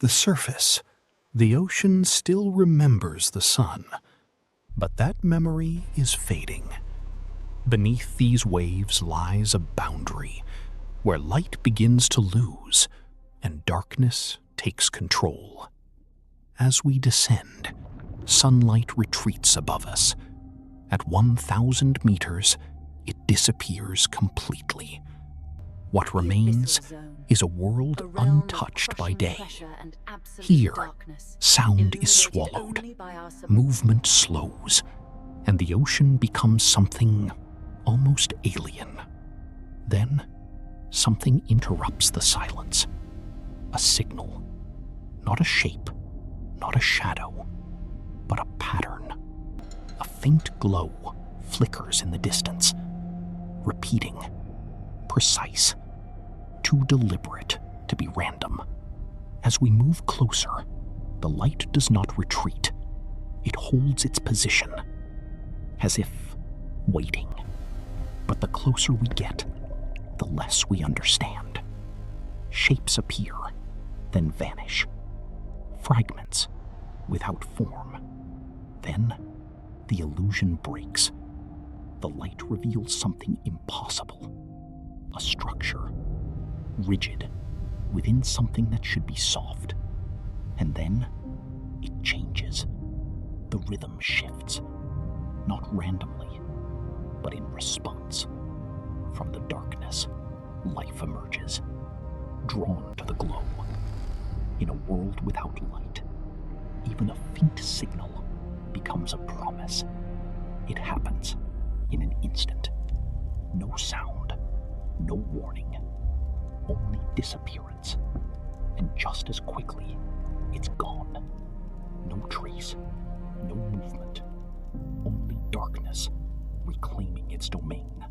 the surface, the ocean still remembers the sun, but that memory is fading. Beneath these waves lies a boundary where light begins to lose and darkness takes control. As we descend, sunlight retreats above us. At 1,000 meters, it disappears completely. What remains is a world untouched by day. Here, sound is swallowed, movement slows, and the ocean becomes something almost alien. Then, something interrupts the silence. A signal. Not a shape, not a shadow, but a pattern. A faint glow flickers in the distance, repeating, precise, too deliberate to be random. As we move closer, the light does not retreat. It holds its position, as if waiting. But the closer we get, the less we understand. Shapes appear, then vanish. Fragments, without form. Then, the illusion breaks. The light reveals something impossible. A structure, rigid, within something that should be soft. And then, it changes. The rhythm shifts, not randomly, but in response. From the darkness, life emerges, drawn to the glow. In a world without light, even a faint signal becomes a promise. It happens in an instant. No sound, no warning, only disappearance. And just as quickly, it's gone. No trace, no movement, only darkness reclaiming its domain.